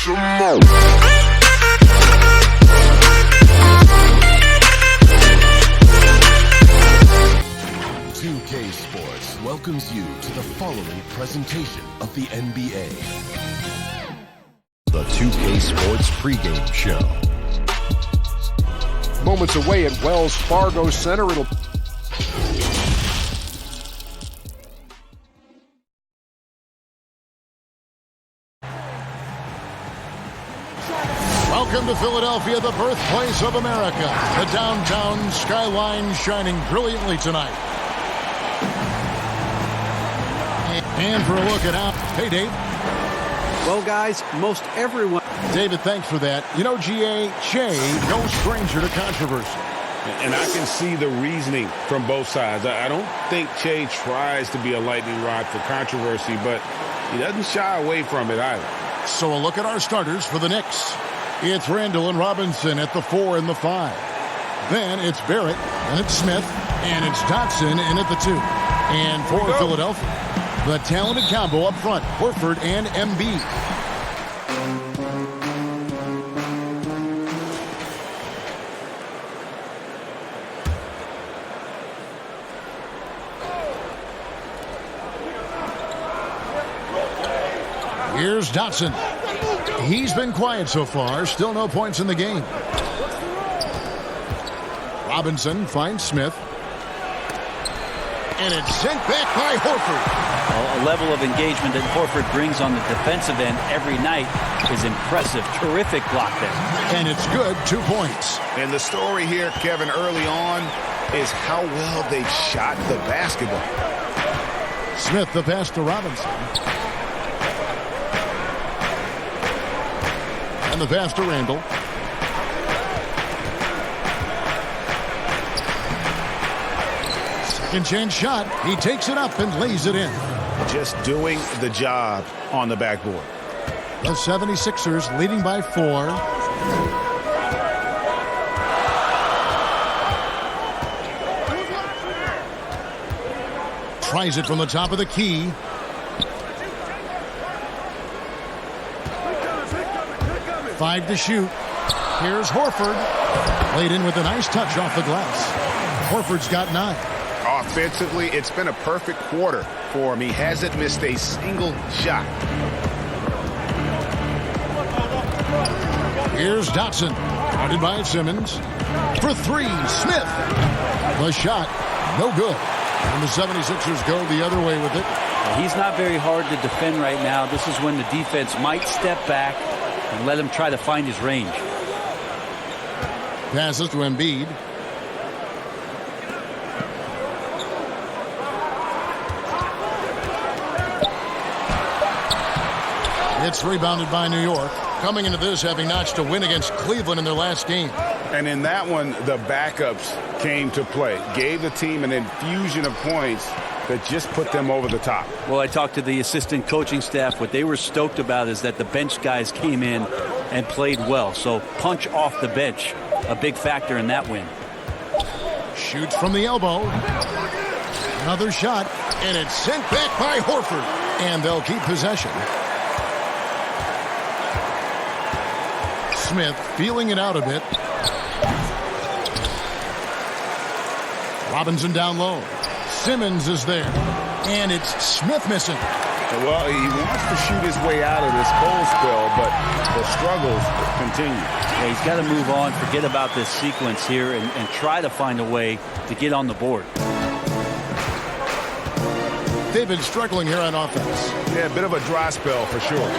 some more. 2K Sports welcomes you to the following presentation of the NBA. The 2K Sports pregame show. Moments away at Wells Fargo Center. Welcome to Philadelphia, the birthplace of America. The downtown skyline shining brilliantly tonight. And for a look at out. Hey, Dave. Well, guys, most everyone. David, thanks for that. You know, G.A. Che, no stranger to controversy. And I can see the reasoning from both sides. I don't think Che tries to be a lightning rod for controversy, but he doesn't shy away from it either. So a look at our starters for the Knicks. It's Randall and Robinson at the 4 and the 5. Then it's Barrett, and it's Smith, and it's Dotson in at the 2. And for Philadelphia, the talented combo up front, Horford and Embiid. Here's Dotson. He's been quiet so far. Still no points in the game. Robinson finds Smith. And it's sent back by Horford. A level of engagement that Horford brings on the defensive end every night is impressive. Terrific block there. And it's good. 2 points. And the story here, Kevin, early on is how well they shot the basketball. Smith the pass to Robinson. And the pass to Randall. Second chance shot. He takes it up and lays it in. Just doing the job on the backboard. The 76ers leading by 4. Tries it from the top of the key. Five to shoot. Here's Horford. Laid in with a nice touch off the glass. Horford's got 9. Offensively, it's been a perfect quarter for him. He hasn't missed a single shot. Here's Dotson. Guarded by Simmons. For 3, Smith. The shot, no good. And the 76ers go the other way with it. He's not very hard to defend right now. This is when the defense might step back and let him try to find his range. Passes to Embiid. It's rebounded by New York. Coming into this, having notched a win against Cleveland in their last game. And in that one, the backups came to play. Gave the team an infusion of points that just put them over the top. Well, I talked to the assistant coaching staff. What they were stoked about is that the bench guys came in and played well. So punch off the bench, a big factor in that win. Shoots from the elbow. Another shot, and it's sent back by Horford. And they'll keep possession. Smith feeling it out a bit. Robinson down low. Simmons is there. And it's Smith missing. Well, he wants to shoot his way out of this cold spell, but the struggles continue. Yeah, he's got to move on, forget about this sequence here, and try to find a way to get on the board. They've been struggling here on offense. Yeah, a bit of a dry spell for sure.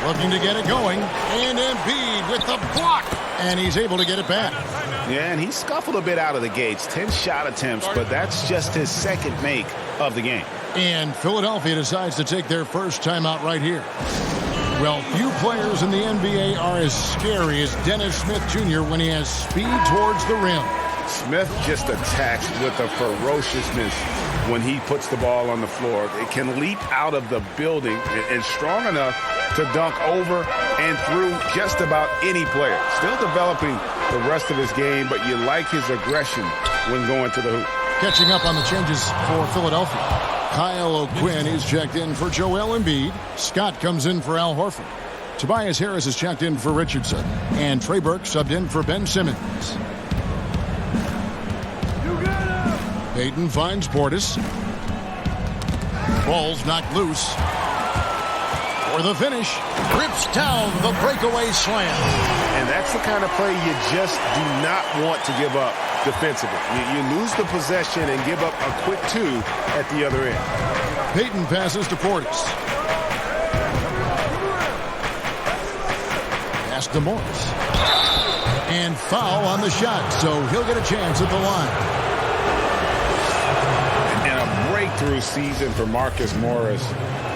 Looking to get it going. And Embiid with the block. And he's able to get it back. Yeah, and he scuffled a bit out of the gates. 10 shot attempts, but that's just his second make of the game. And Philadelphia decides to take their first timeout right here. Well, few players in the NBA are as scary as Dennis Smith Jr. when he has speed towards the rim. Smith just attacks with a ferociousness when he puts the ball on the floor. It can leap out of the building and strong enough to dunk over and through just about any player. Still developing the rest of his game, but you like his aggression when going to the hoop. Catching up on the changes for Philadelphia. Kyle O'Quinn is checked in for Joel Embiid. Scott comes in for Al Horford. Tobias Harris is checked in for Richardson. And Trey Burke subbed in for Ben Simmons. Payton finds Portis. Ball's knocked loose. For the finish. Rips down the breakaway slam. And that's the kind of play you just do not want to give up defensively. You lose the possession and give up a quick 2 at the other end. Payton passes to Portis. Pass to Morris. And foul on the shot, so he'll get a chance at the line. And a breakthrough season for Marcus Morris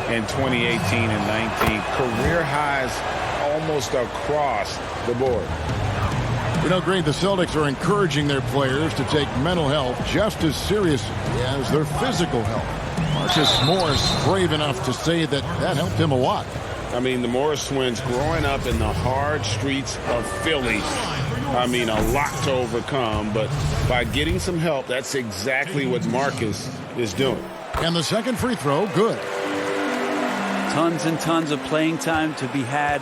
in 2018 and 19. Career highs almost across the board. You know, Greg, the Celtics are encouraging their players to take mental health just as seriously as their physical health. Marcus Morris brave enough to say that helped him a lot. I mean, the Morris twins growing up in the hard streets of Philly. I mean, a lot to overcome, but by getting some help, that's exactly what Marcus is doing. And the second free throw, good. Tons and tons of playing time to be had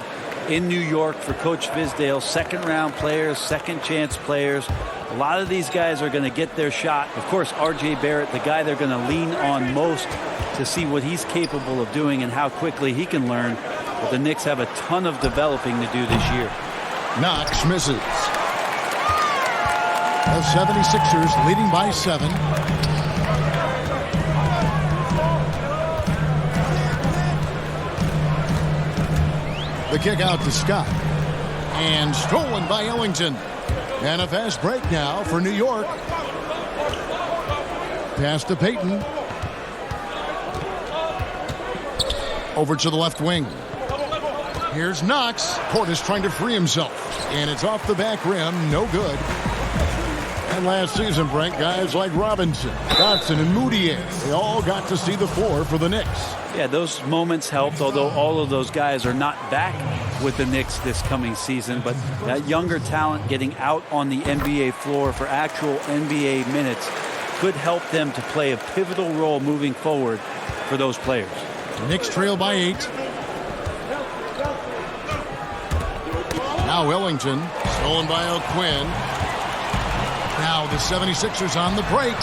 in New York for Coach Fizdale. Second-round players, second-chance players. A lot of these guys are going to get their shot. Of course, R.J. Barrett, the guy they're going to lean on most to see what he's capable of doing and how quickly he can learn. But the Knicks have a ton of developing to do this year. Knox misses. The 76ers leading by 7. The kick out to Scott. And stolen by Ellington. And a fast break now for New York. Pass to Payton. Over to the left wing. Here's Knox. Portis trying to free himself. And it's off the back rim. No good. And last season, Brent, guys like Robinson, Dotson, and Moutier, they all got to see the floor for the Knicks. Yeah, those moments helped, although all of those guys are not back with the Knicks this coming season. But that younger talent getting out on the NBA floor for actual NBA minutes could help them to play a pivotal role moving forward for those players. The Knicks trail by 8. Now Ellington, stolen by O'Quinn. Now the 76ers on the break.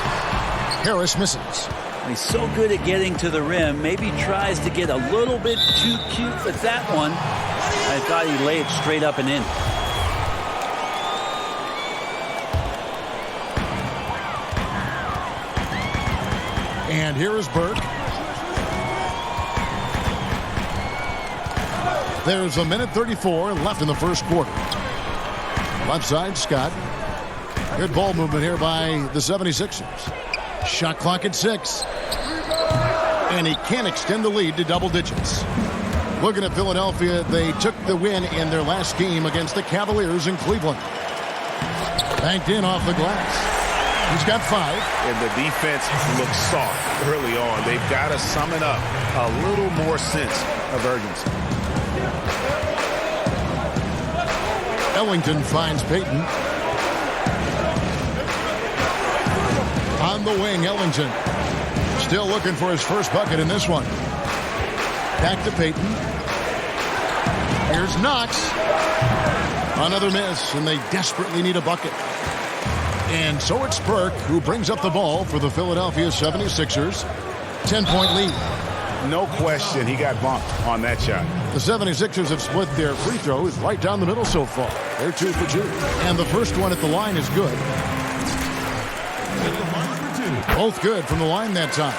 Harris misses. He's so good at getting to the rim. Maybe tries to get a little bit too cute with that one. I thought he'd lay it straight up and in. And here is Burke. There's a minute 34 left in the first quarter. Left side, Scott. Good ball movement here by the 76ers. Shot clock at 6. And he can't extend the lead to double digits. Looking at Philadelphia, they took the win in their last game against the Cavaliers in Cleveland. Banked in off the glass. He's got 5. And the defense looks soft early on. They've got to summon up a little more sense of urgency. Ellington finds Payton. On the wing, Ellington. Still looking for his first bucket in this one. Back to Payton. Here's Knox. Another miss, and they desperately need a bucket. And so it's Burke who brings up the ball for the Philadelphia 76ers. 10-point lead. No question he got bumped on that shot. The 76ers have split their free throws right down the middle so far. They're 2 for 2. And the first one at the line is good. Both good from the line that time.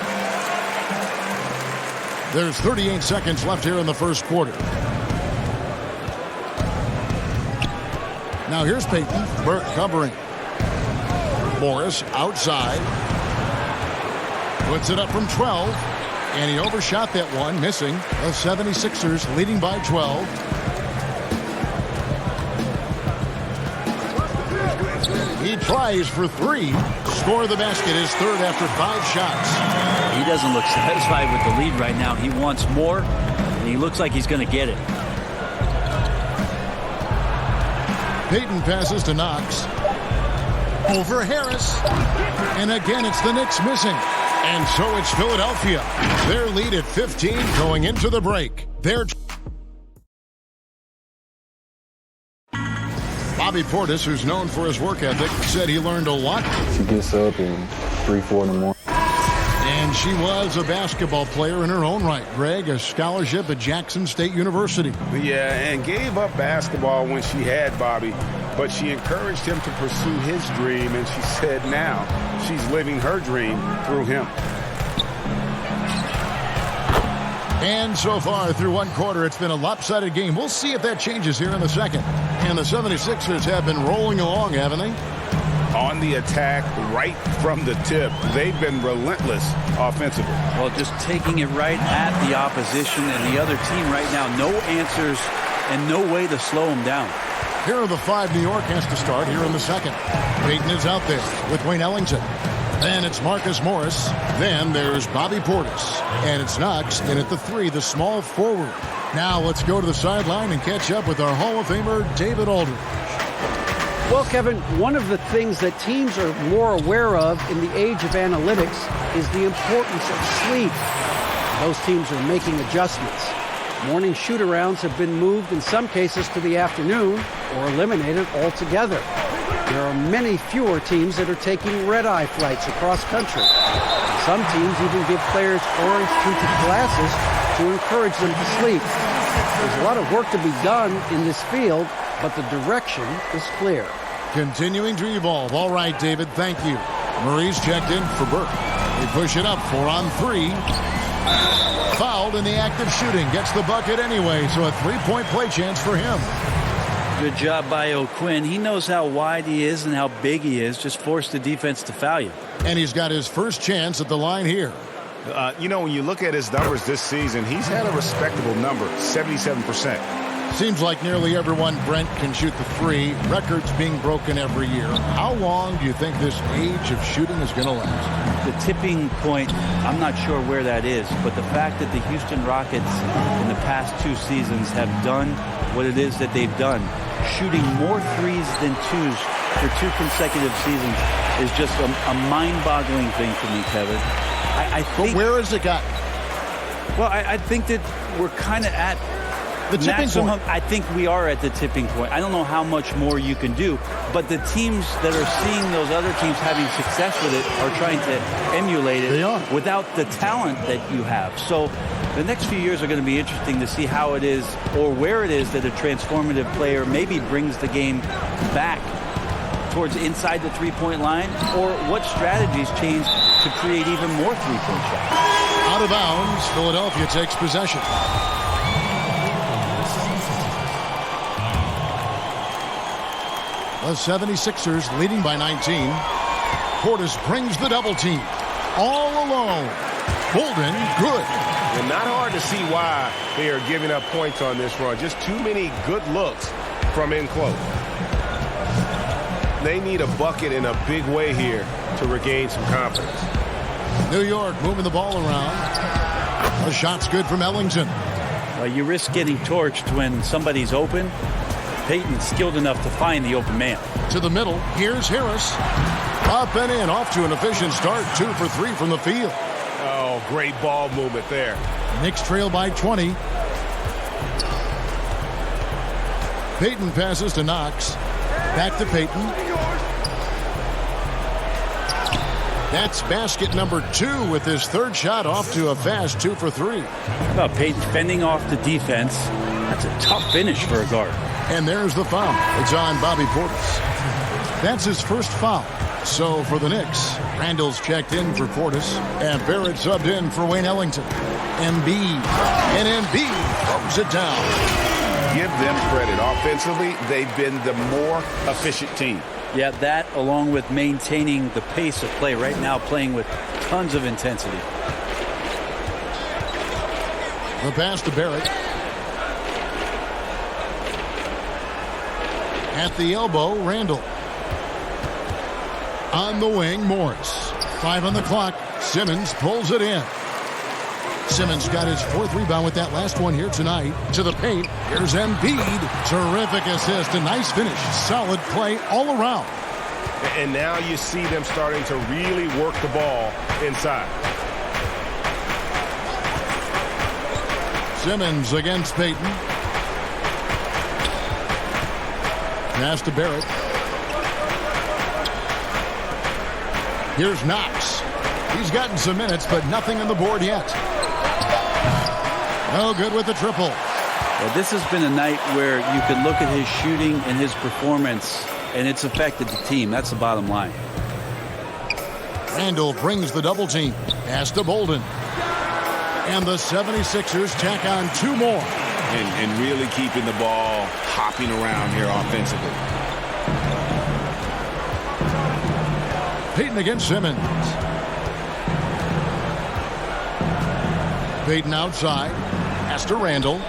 There's 38 seconds left here in the first quarter. Now here's Payton. Burke covering. Morris outside. Puts it up from 12. And he overshot that one, missing. The 76ers leading by 12. He tries for 3. Score the basket, his third after 5 shots. He doesn't look satisfied with the lead right now. He wants more, and he looks like he's going to get it. Payton passes to Knox. Over Harris. And again, it's the Knicks missing. And so it's Philadelphia. Their lead at 15 going into the break. They're Bobby Portis, who's known for his work ethic, said he learned a lot. She gets up at 3, 4 in the morning. And she was a basketball player in her own right. Greg, a scholarship at Jackson State University. Yeah, and gave up basketball when she had Bobby, but she encouraged him to pursue his dream, and she said now she's living her dream through him. And so far through one quarter, it's been a lopsided game. We'll see if that changes here in the second. And the 76ers have been rolling along, haven't they? On the attack right from the tip. They've been relentless offensively. Well, just taking it right at the opposition and the other team right now. No answers and no way to slow them down. Here are the 5 New York has to start here in the second. Payton is out there with Wayne Ellington. Then it's Marcus Morris. Then there's Bobby Portis. And it's Knox in at the 3, the small forward. Now let's go to the sideline and catch up with our Hall of Famer, David Aldridge. Well, Kevin, one of the things that teams are more aware of in the age of analytics is the importance of sleep. Those teams are making adjustments. Morning shoot-arounds have been moved in some cases to the afternoon or eliminated altogether. There are many fewer teams that are taking red-eye flights across country. Some teams even give players orange-tinted glasses to encourage them to sleep. There's a lot of work to be done in this field, but the direction is clear. Continuing to evolve. All right, David, thank you. Murray's checked in for Burke. They push it up 4 on 3. Fouled in the act of shooting. Gets the bucket anyway, so a 3-point play chance for him. Good job by O'Quinn. He knows how wide he is and how big he is. Just force the defense to foul you. And he's got his first chance at the line here. When you look at his numbers this season, he's had a respectable number, 77%. Seems like nearly everyone, Brent, can shoot the 3. Records being broken every year. How long do you think this age of shooting is going to last? The tipping point, I'm not sure where that is, but the fact that the Houston Rockets in the past 2 seasons have done what it is that they've done, shooting more 3s than 2s for 2 consecutive seasons, is just a mind-boggling thing for me, Kevin. I think, but where has it got? Well, I think that we're kind of at the tipping point. I think we are at the tipping point. I don't know how much more you can do, but the teams that are seeing those other teams having success with it are trying to emulate it without the talent that you have. So the next few years are going to be interesting to see how it is or where it is that a transformative player maybe brings the game back towards inside the 3-point line, or what strategies change to create even more 3-point shots. Out of bounds, Philadelphia takes possession. The 76ers leading by 19. Portis brings the double team. All alone. Bolden, good. And not hard to see why they are giving up points on this run. Just too many good looks from in close. They need a bucket in a big way here to regain some confidence. New York moving the ball around. The shot's good from Ellington. Well, you risk getting torched when somebody's open. Payton's skilled enough to find the open man. To the middle. Here's Harris. Up and in. Off to an efficient start. 2 for 3 from the field. Oh, great ball movement there. Knicks trail by 20. Payton passes to Knox. Back to Payton. That's basket number 2 with his 3rd shot off to a fast 2 for 3. Well, Payton fending off the defense. That's a tough finish for a guard. And there's the foul. It's on Bobby Portis. That's his first foul. So for the Knicks, Randall's checked in for Portis, and Barrett subbed in for Wayne Ellington. Embiid. And Embiid throws it down. Give them credit. Offensively, they've been the more efficient team. Yeah, that along with maintaining the pace of play right now, playing with tons of intensity. The pass to Barrett. At the elbow, Randall. On the wing, Morris. 5 on the clock. Simmons pulls it in. Simmons got his 4th rebound with that last one here tonight. To the paint. Here's Embiid. Terrific assist. A nice finish. Solid play all around. And now you see them starting to really work the ball inside. Simmons against Payton. Pass to Barrett. Here's Knox. He's gotten some minutes, but nothing on the board yet. No good with the triple. Well, this has been a night where you can look at his shooting and his performance, and it's affected the team. That's the bottom line. Randall brings the double team. Pass to Bolden. And the 76ers tack on 2 more. And really keeping the ball hopping around here offensively. Payton against Simmons. Payton outside. Pass to Randall.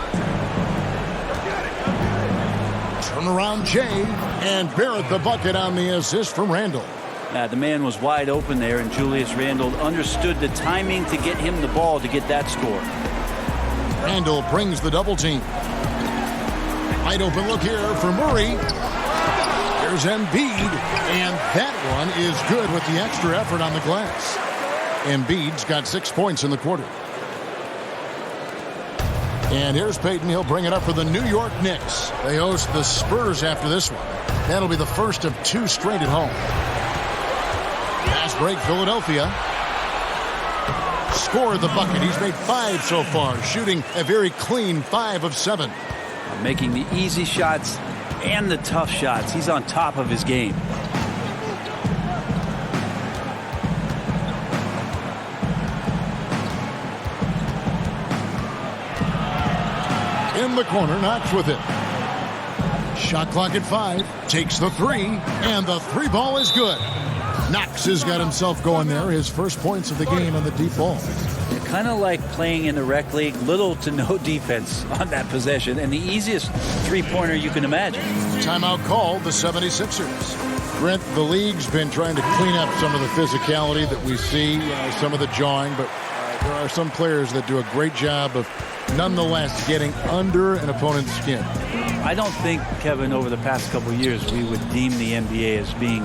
Turnaround Jay. And Barrett the bucket on the assist from Randall. The man was wide open there, and Julius Randle understood the timing to get him the ball to get that score. Randall brings the double team. Wide open look here for Murray. There's Embiid, and that one is good with the extra effort on the glass. Embiid's got 6 points in the quarter. And here's Payton. He'll bring it up for the New York Knicks. They host the Spurs after this one. That'll be the first of 2 straight at home. Pass break, Philadelphia. Scored the bucket. He's made 5 so far, shooting a very clean 5 of 7. Making the easy shots and the tough shots. He's on top of his game. In the corner, Knox with it. Shot clock at 5. Takes the 3, and the 3 ball is good. Knox has got himself going there. His first points of the game on the deep ball. Kind of like playing in the rec league, little to no defense on that possession, and the easiest three-pointer you can imagine. Timeout called, the 76ers. Brent, the league's been trying to clean up some of the physicality that we see, some of the jawing, but there are some players that do a great job of nonetheless getting under an opponent's skin. I don't think, Kevin, over the past couple of years, we would deem the NBA as being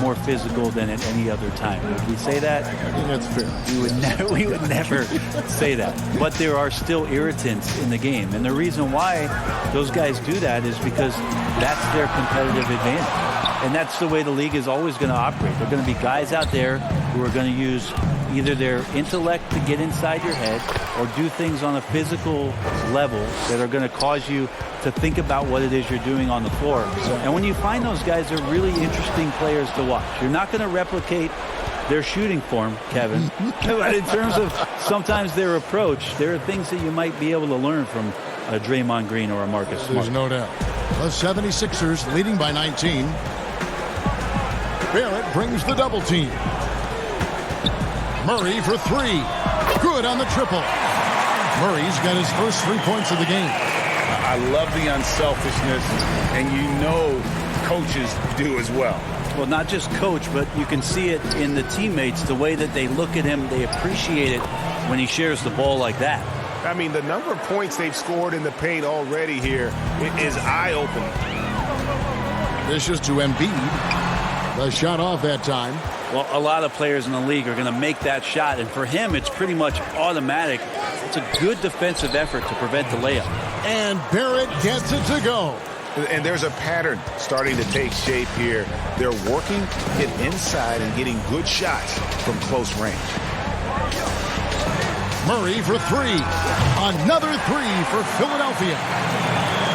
more physical than at any other time. Would we say that? I think that's fair. We would never say that. But there are still irritants in the game. And the reason why those guys do that is because that's their competitive advantage. And that's the way the league is always going to operate. There are going to be guys out there who are going to use either their intellect to get inside your head or do things on a physical level that are going to cause you to think about what it is you're doing on the floor. And when you find those guys, they're really interesting players to watch. You're not going to replicate their shooting form, Kevin. But in terms of sometimes their approach, there are things that you might be able to learn from a Draymond Green or a Marcus Smart. There's no doubt. The 76ers leading by 19. Barrett brings the double team. Murray for 3. Good on the triple. Murray's got his first 3 points of the game. I love the unselfishness, and you know coaches do as well. Well, not just coach, but you can see it in the teammates, the way that they look at him. They appreciate it when he shares the ball like that. I mean, the number of points they've scored in the paint already here is eye-opening. This is to Embiid. The shot off that time. Well, a lot of players in the league are going to make that shot, and for him, it's pretty much automatic. It's a good defensive effort to prevent the layup. And Barrett gets it to go. And there's a pattern starting to take shape here. They're working to get inside and getting good shots from close range. Murray for 3. Another 3 for Philadelphia.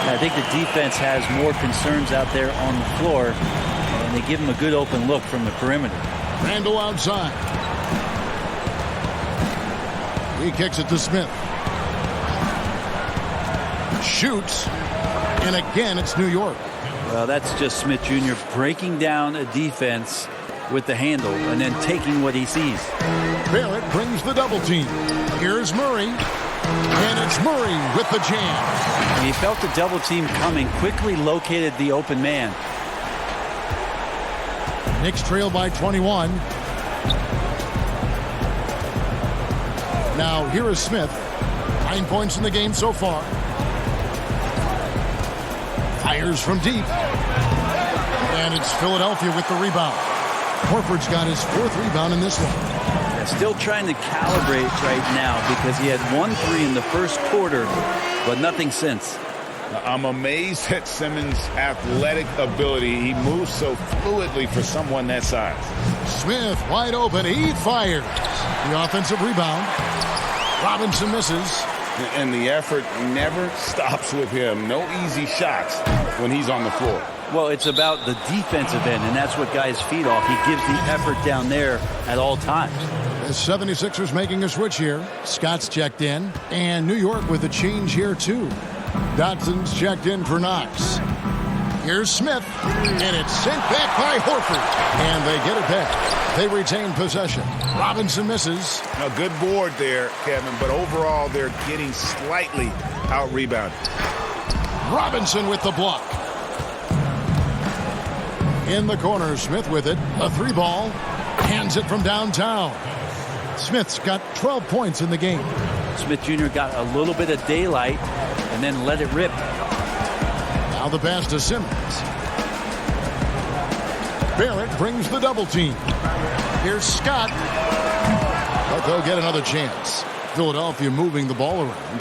I think the defense has more concerns out there on the floor, and they give him a good open look from the perimeter. Randall outside. He kicks it to Smith. Shoots. And again, it's New York. Well, that's just Smith Jr. breaking down a defense with the handle and then taking what he sees. Barrett brings the double team. Here's Murray. And it's Murray with the jam. And he felt the double team coming, quickly located the open man. Knicks trail by 21. Now, here is Smith. 9 points in the game so far. Fires from deep. And it's Philadelphia with the rebound. Horford's got his 4th rebound in this one. Yeah, still trying to calibrate right now because he had 1 3 in the first quarter, but nothing since. I'm amazed at Simmons' athletic ability. He moves so fluidly for someone that size. Smith wide open. He fires. The offensive rebound. Robinson misses. And the effort never stops with him. No easy shots when he's on the floor. Well, it's about the defensive end, and that's what guys feed off. He gives the effort down there at all times. The 76ers making a switch here. Scott's checked in. And New York with a change here, too. Dotson's checked in for Knox. Here's Smith. And it's sent back by Horford. And they get it back. They retain possession. Robinson misses. A good board there, Kevin, but overall they're getting slightly out-rebounded. Robinson with the block. In the corner, Smith with it. A three ball. Hands it from downtown. Smith's got 12 points in the game. Smith Jr. got a little bit of daylight and then let it rip. Now the pass to Simmons. Barrett brings the double team. Here's Scott. But they'll get another chance. Philadelphia moving the ball around.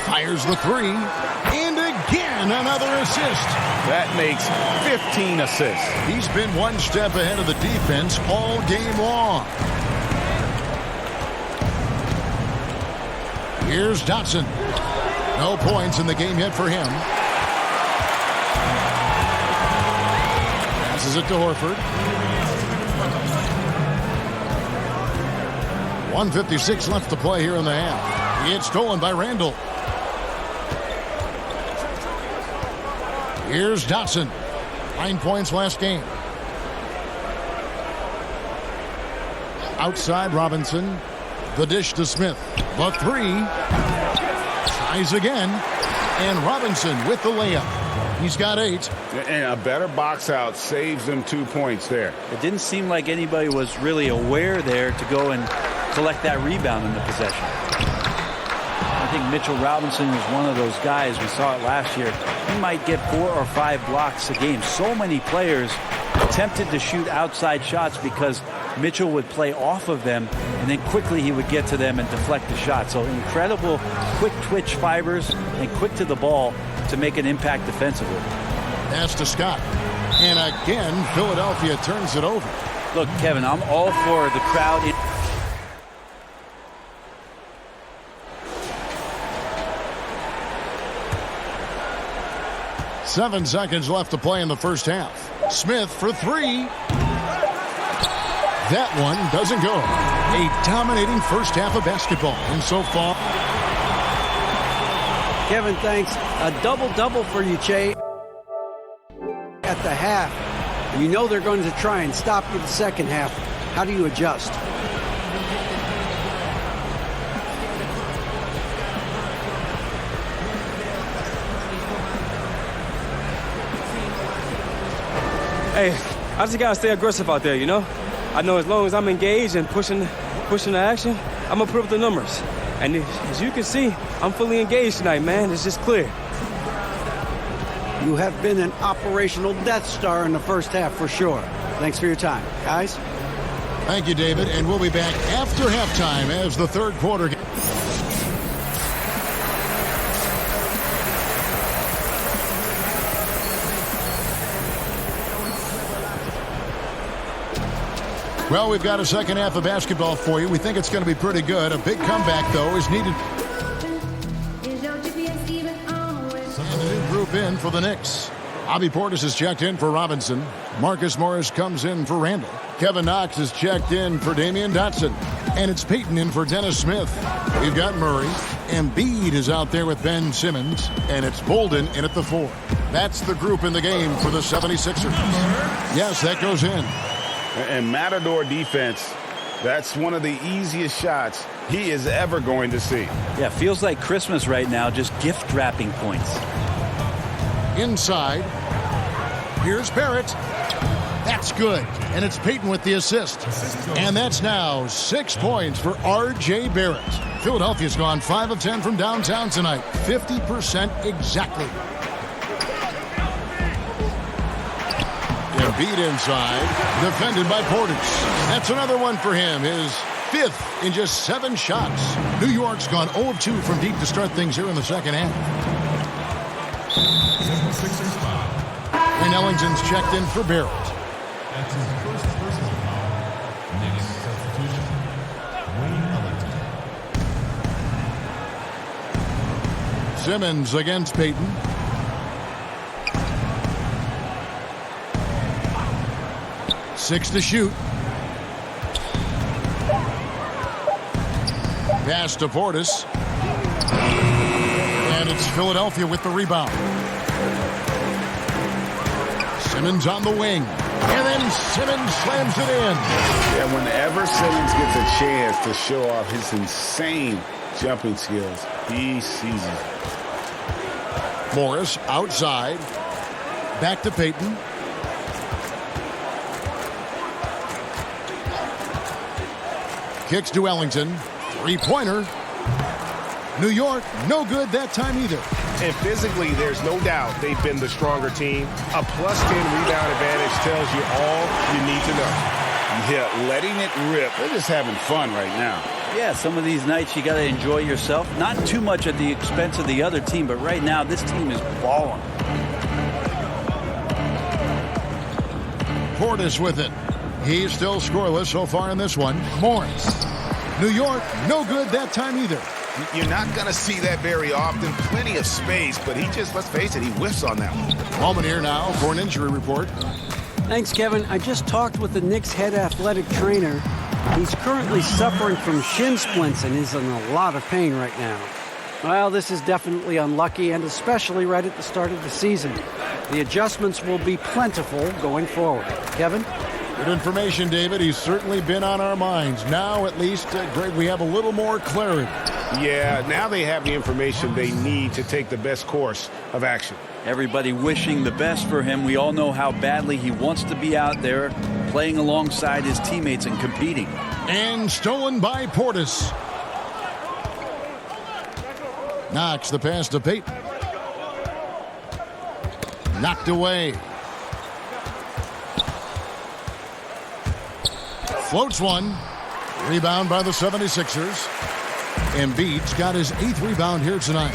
Fires the three. And again, another assist. That makes 15 assists. He's been one step ahead of the defense all game long. Here's Dotson. No points in the game yet for him. Passes it to Horford. 1:56 left to play here in the half. It's stolen by Randall. Here's Dotson. 9 points last game. Outside Robinson. The dish to Smith. The three. Tries again. And Robinson with the layup. He's got 8. And a better box out saves them 2 points there. It didn't seem like anybody was really aware there to go and collect that rebound in the possession. I think Mitchell Robinson was one of those guys. We saw it last year. He might get 4 or 5 blocks a game. So many players attempted to shoot outside shots because Mitchell would play off of them, and then quickly he would get to them and deflect the shot. So incredible quick twitch fibers and quick to the ball to make an impact defensively. Pass to Scott. And again, Philadelphia turns it over. Look, Kevin, I'm all for the crowd. 7 seconds left to play in the first half. Smith for 3. That one doesn't go. A dominating first half of basketball. And so far, Kevin, thanks. A double-double for you, Che. At the half, you know they're going to try and stop you the second half. How do you adjust? Hey, I just gotta stay aggressive out there, you know? I know as long as I'm engaged and pushing the action, I'm gonna put up the numbers. And as you can see, I'm fully engaged tonight, man. It's just clear. You have been an operational Death Star in the first half for sure. Thanks for your time, guys. Thank you, David. And we'll be back after halftime as the third quarter. Well, we've got a second half of basketball for you. We think it's going to be pretty good. A big comeback, though, is needed. And a new group in for the Knicks. Bobby Portis is checked in for Robinson. Marcus Morris comes in for Randall. Kevin Knox is checked in for Damian Dotson. And it's Peyton in for Dennis Smith. We've got Murray. Embiid is out there with Ben Simmons. And it's Bolden in at the 4. That's the group in the game for the 76ers. Yes, that goes in. And Matador defense, that's one of the easiest shots he is ever going to see. Yeah, feels like Christmas right now, just gift wrapping points. Inside. Here's Barrett. That's good. And it's Peyton with the assist. And that's now 6 points for R.J. Barrett. Philadelphia's gone 5 of 10 from downtown tonight. 50% exactly. Embiid inside, defended by Portis. That's another one for him, his 5th in just 7 shots. New York's gone 0 of 2 from deep to start things here in the second half. And Ellington's checked in for Barrett. That's his first personal foul. Next substitution, Wayne Ellington. Simmons against Payton. Six to shoot. Pass to Portis. And it's Philadelphia with the rebound. Simmons on the wing. And then Simmons slams it in. Yeah, whenever Simmons gets a chance to show off his insane jumping skills, he seizes it. Morris outside. Back to Payton. Kicks to Ellington. Three-pointer. New York, no good that time either. And physically, there's no doubt they've been the stronger team. A +10 rebound advantage tells you all you need to know. Yeah, letting it rip. They're just having fun right now. Yeah, some of these nights you got to enjoy yourself. Not too much at the expense of the other team, but right now this team is balling. Portis with it. He's still scoreless so far in this one. Morris. New York, no good that time either. You're not going to see that very often. Plenty of space, but he just, let's face it, he whiffs on that one. Moment here now for an injury report. Thanks, Kevin. I just talked with the Knicks head athletic trainer. He's currently suffering from shin splints and is in a lot of pain right now. Well, this is definitely unlucky, and especially right at the start of the season. The adjustments will be plentiful going forward. Kevin? Good information, David. He's certainly been on our minds. Now, at least, Greg, we have a little more clarity. Yeah, now they have the information they need to take the best course of action. Everybody wishing the best for him. We all know how badly he wants to be out there playing alongside his teammates and competing. And stolen by Portis. Knocks the pass to Payton. Knocked away. Floats one. Rebound by the 76ers. Embiid's got his 8th rebound here tonight.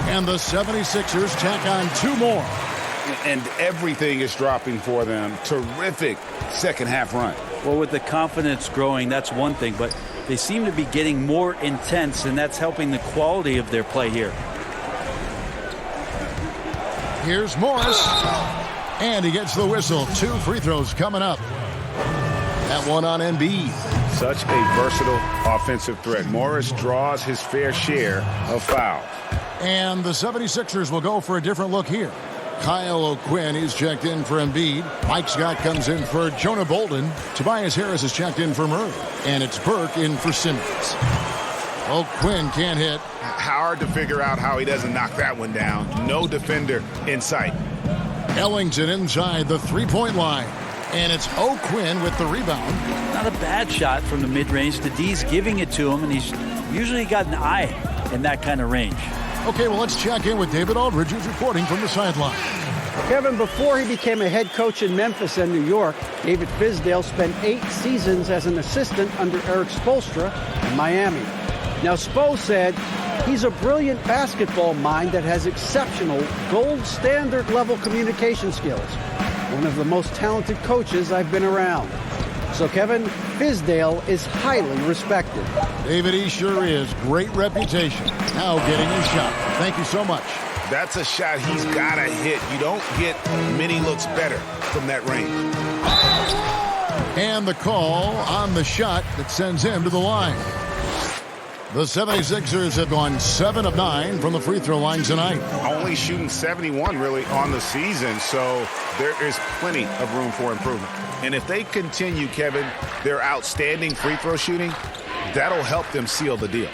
And the 76ers tack on 2 more. And everything is dropping for them. Terrific second half run. Well, with the confidence growing, that's one thing, but they seem to be getting more intense, and that's helping the quality of their play here. Here's Morris. And he gets the whistle. 2 free throws coming up. That one on Embiid. Such a versatile offensive threat. Morris draws his fair share of fouls. And the 76ers will go for a different look here. Kyle O'Quinn is checked in for Embiid. Mike Scott comes in for Jonah Bolden. Tobias Harris is checked in for Murray. And it's Burke in for Simmons. O'Quinn can't hit. Hard to figure out how he doesn't knock that one down. No defender in sight. Ellington inside the three-point line. And it's O'Quinn with the rebound. Not a bad shot from the mid-range. The D's giving it to him, and he's usually got an eye in that kind of range. Okay, well, let's check in with David Aldridge, who's reporting from the sideline. Kevin, before he became a head coach in Memphis and New York, David Fizdale spent 8 seasons as an assistant under Eric Spoelstra in Miami. Now, Spo said he's a brilliant basketball mind that has exceptional gold standard level communication skills. One of the most talented coaches I've been around. So, Kevin, Fizdale is highly respected. David, he sure is. Great reputation. Now getting his shot. Thank you so much. That's a shot he's got to hit. You don't get many looks better from that range. And the call on the shot that sends him to the line. The 76ers have gone 7 of 9 from the free throw line tonight. Only shooting 71 really on the season, so there is plenty of room for improvement. And if they continue, Kevin, their outstanding free throw shooting, that'll help them seal the deal.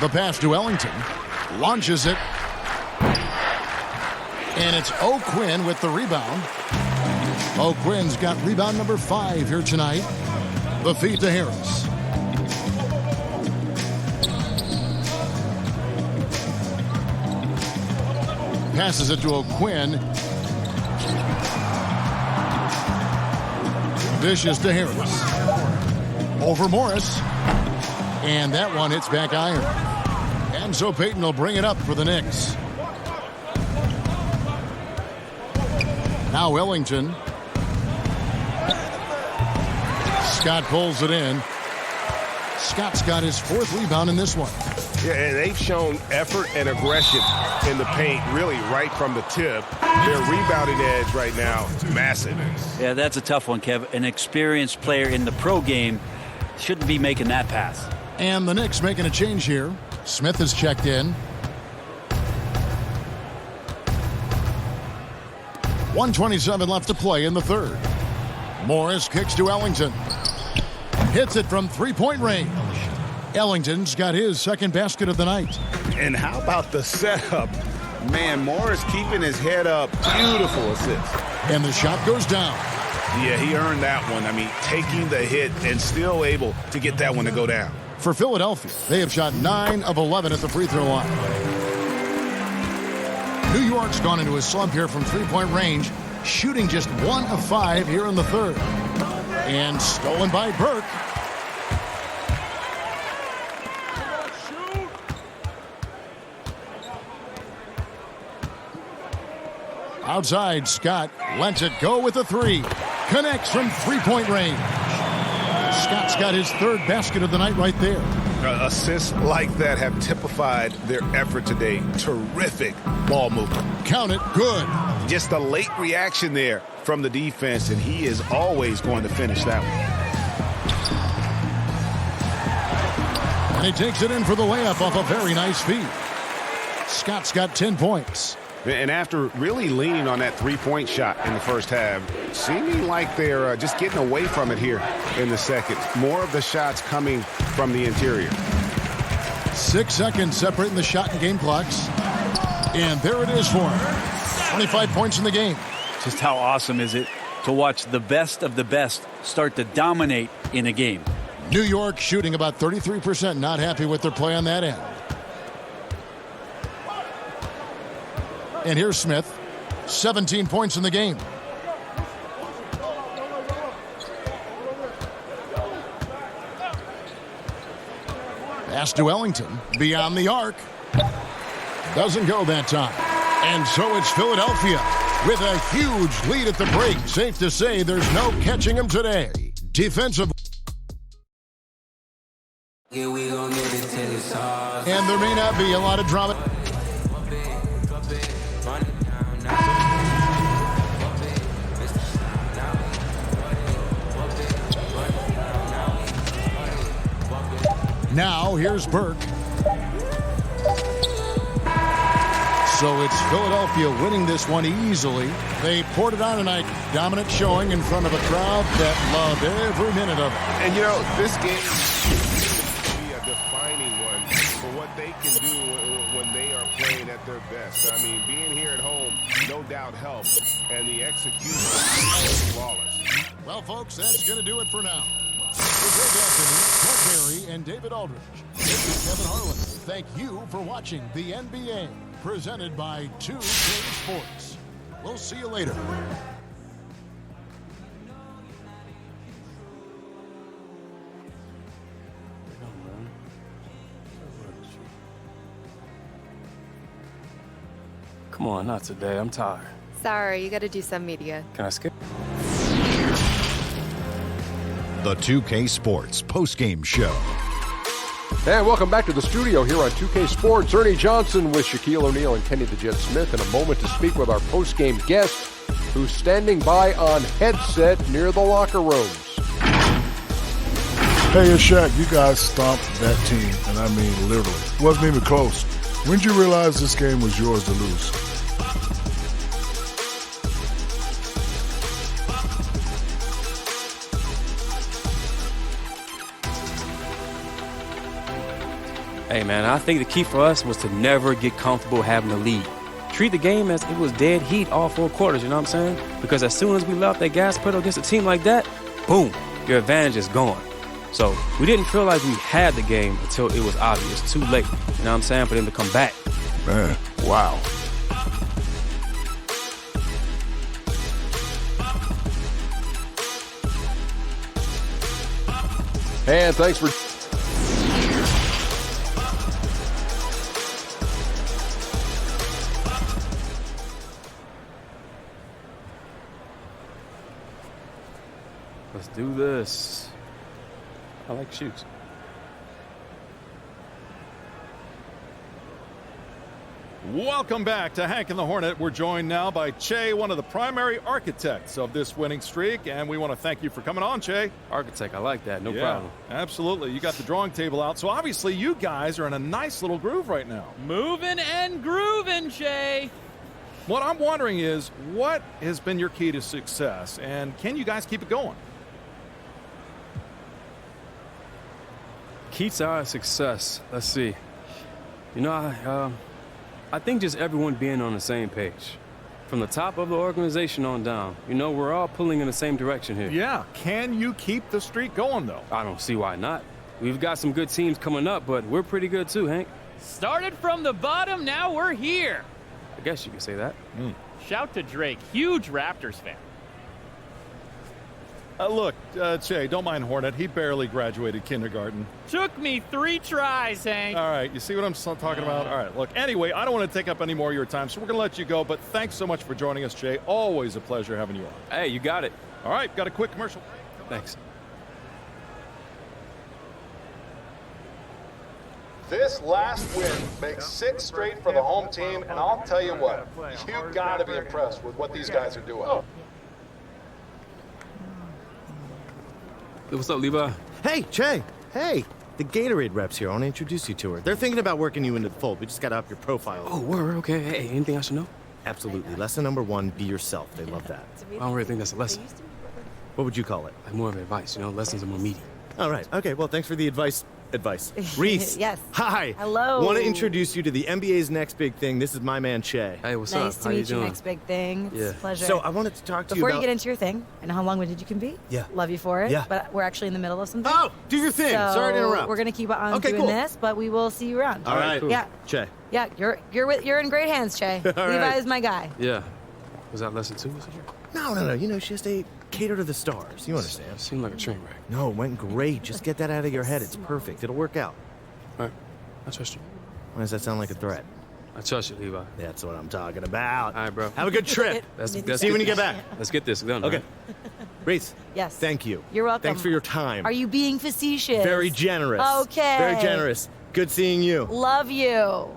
The pass to Ellington. Launches it. And it's O'Quinn with the rebound. O'Quinn's got rebound number 5 here tonight. The feed to Harris. Passes it to O'Quinn. Dishes to Harris. Over Morris. And that one hits back iron. And so Peyton will bring it up for the Knicks. Now Ellington. Scott pulls it in. Scott's got his 4th rebound in this one. Yeah, and they've shown effort and aggression in the paint, really right from the tip. Their rebounding edge right now, massive. Yeah, that's a tough one, Kev. An experienced player in the pro game shouldn't be making that pass. And the Knicks making a change here. Smith is checked in. 1:27 left to play in the 3rd. Morris kicks to Ellington. Hits it from 3-point range. Ellington's got his 2nd basket of the night. And how about the setup? Man, Morris keeping his head up. Beautiful assist. And the shot goes down. Yeah, he earned that one. I mean, taking the hit and still able to get that one to go down. For Philadelphia, they have shot 9 of 11 at the free throw line. New York's gone into a slump here from 3-point range, shooting just 1 of 5 here in the 3rd. And stolen by Burke. Outside, Scott lets it go with a 3. Connects from 3-point range. Scott's got his 3rd basket of the night right there. Assists like that have typified their effort today. Terrific ball movement. Count it, good. Just a late reaction there from the defense, and he is always going to finish that one. And he takes it in for the layup off a very nice feed. Scott's got 10 points. And after really leaning on that 3-point shot in the first half, seeming like they're just getting away from it here in the second. More of the shots coming from the interior. 6 seconds separating the shot and game clocks. And there it is for him. 25 points in the game. Just how awesome is it to watch the best of the best start to dominate in a game? New York shooting about 33%. Not happy with their play on that end. And here's Smith. 17 points in the game. Pass to Ellington. Beyond the arc. Doesn't go that time. And so it's Philadelphia with a huge lead at the break. Safe to say there's no catching them today. Defensive. And there may not be a lot of drama. Now here's Burke. So it's Philadelphia winning this one easily. They poured it on tonight. Dominant showing in front of a crowd that loved every minute of it. And, you know, this game will be a defining one for what they can do when they are playing at their best. I mean, being here at home, no doubt helps. And the execution is flawless. Well, folks, that's going to do it for now. For Greg Anthony, Clark Berry, and David Aldridge, this is Kevin Harlan. Thank you for watching the NBA, presented by 2K Sports. We'll see you later. Come on, not today. I'm tired. Sorry, you got to do some media. Can I skip? The 2K Sports postgame show. And welcome back to the studio here on 2K Sports. Ernie Johnson with Shaquille O'Neal and Kenny the Jet Smith in a moment to speak with our postgame guest who's standing by on headset near the locker rooms. Hey, it's Shaq. You guys stomped that team, and I mean literally. It wasn't even close. When did you realize this game was yours to lose? Hey, man, I think the key for us was to never get comfortable having the lead. Treat the game as it was dead heat all 4 quarters, you know what I'm saying? Because as soon as we left that gas pedal against a team like that, boom, your advantage is gone. So we didn't feel like we had the game until it was obvious, too late, you know what I'm saying, for them to come back. Man, wow. And thanks for... Let's do this. I like shoots. Welcome back to Hank and the Hornet. We're joined now by Che, one of the primary architects of this winning streak, and we want to thank you for coming on, Che. Architect, I like that. No problem. Absolutely. You got the drawing table out, so obviously you guys are in a nice little groove right now. Moving and grooving, Che. What I'm wondering is, what has been your key to success, and can you guys keep it going? Key to our success. Let's see. You know, I think just everyone being on the same page. From the top of the organization on down. You know, we're all pulling in the same direction here. Yeah. Can you keep the streak going, though? I don't see why not. We've got some good teams coming up, but we're pretty good too, Hank. Started from the bottom, now we're here. I guess you could say that. Shout to Drake, huge Raptors fan. Look, Che, don't mind Hornet. He barely graduated kindergarten. Took me 3 tries, Hank. All right, you see what I'm talking about? All right, look, anyway, I don't want to take up any more of your time, so we're going to let you go, but thanks so much for joining us, Che. Always a pleasure having you on. Hey, you got it. All right, got a quick commercial. Thanks. This last win makes 6 straight for the home team, and I'll tell you what, you've got to be impressed with what these guys are doing. Hey, what's up, Levi? Hey, Che. Hey, the Gatorade reps here. I want to introduce you to her. They're thinking about working you into the fold. We just got to up your profile. Oh, word, okay. Hey, anything I should know? Absolutely. Lesson number 1, be yourself. They love that. I don't really think that's a lesson. What would you call it? Like more of advice, you know? Lessons are more meaty. All right. Okay, well, thanks for the advice. Reese. Yes. Hi. Hello. Want to introduce you to the NBA's next big thing. This is my man, Che. Hey, what's up? Nice to meet you. Next big thing. It's a pleasure. So I wanted to talk to you Before about... you get into your thing, I know how long-winded you can be. Yeah. Love you for it. Yeah. But we're actually in the middle of something. Oh, do your thing. So Sorry to interrupt. we're going to keep on doing cool. this, but we will see you around. All right. Cool. Yeah. Che. Yeah, you're in great hands, Che. Levi is my guy. Yeah. Was that lesson 2? No. You know, she has to cater to the stars. You understand? Seemed like a train wreck. No, it went great. Just get that out of your head. It's perfect. It'll work out. All right. I trust you. Why does that sound like a threat? I trust you, Levi. That's what I'm talking about. All right, bro. Have a good trip. See you when you get back. Let's get this done. Okay. Right? Reese. Yes. Thank you. You're welcome. Thanks for your time. Are you being facetious? Very generous. Okay. Very generous. Good seeing you. Love you.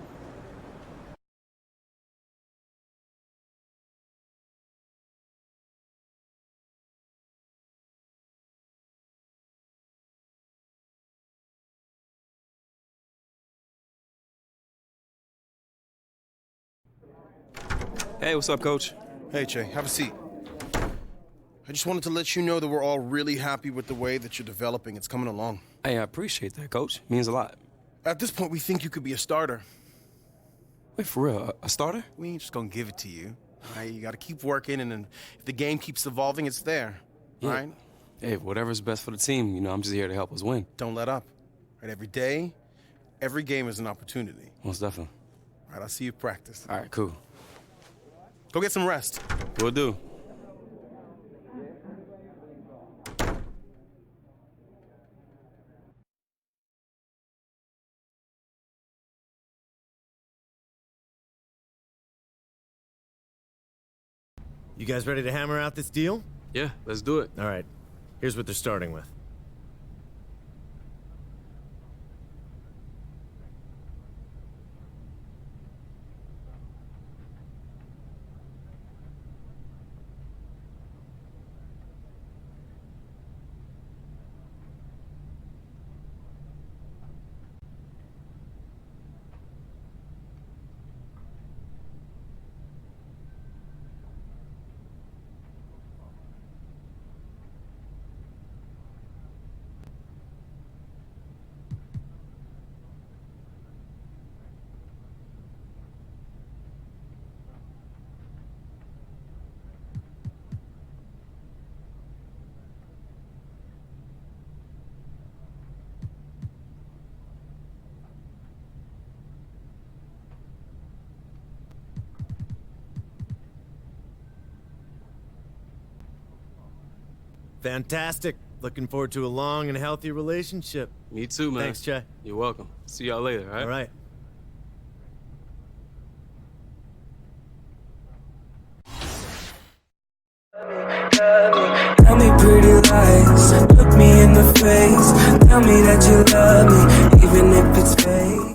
Hey, what's up, Coach? Hey, Che, have a seat. I just wanted to let you know that we're all really happy with the way that you're developing. It's coming along. Hey, I appreciate that, Coach. Means a lot. At this point, we think you could be a starter. Wait, for real? A starter? We ain't just gonna give it to you. All right? You gotta keep working, and then if the game keeps evolving, it's there. Yeah. All right? Hey, whatever's best for the team, you know, I'm just here to help us win. Don't let up. Right? Every day, every game is an opportunity. Most definitely. All right, I'll see you practice. All right, cool. Go get some rest. Will do. You guys ready to hammer out this deal? Yeah, let's do it. All right. Here's what they're starting with. Fantastic. Looking forward to a long and healthy relationship. Me too, man. Thanks, Che. You're welcome. See y'all later, all right? All right. Tell me pretty lies, look me in the face. Tell me that you love me, even if it's fake.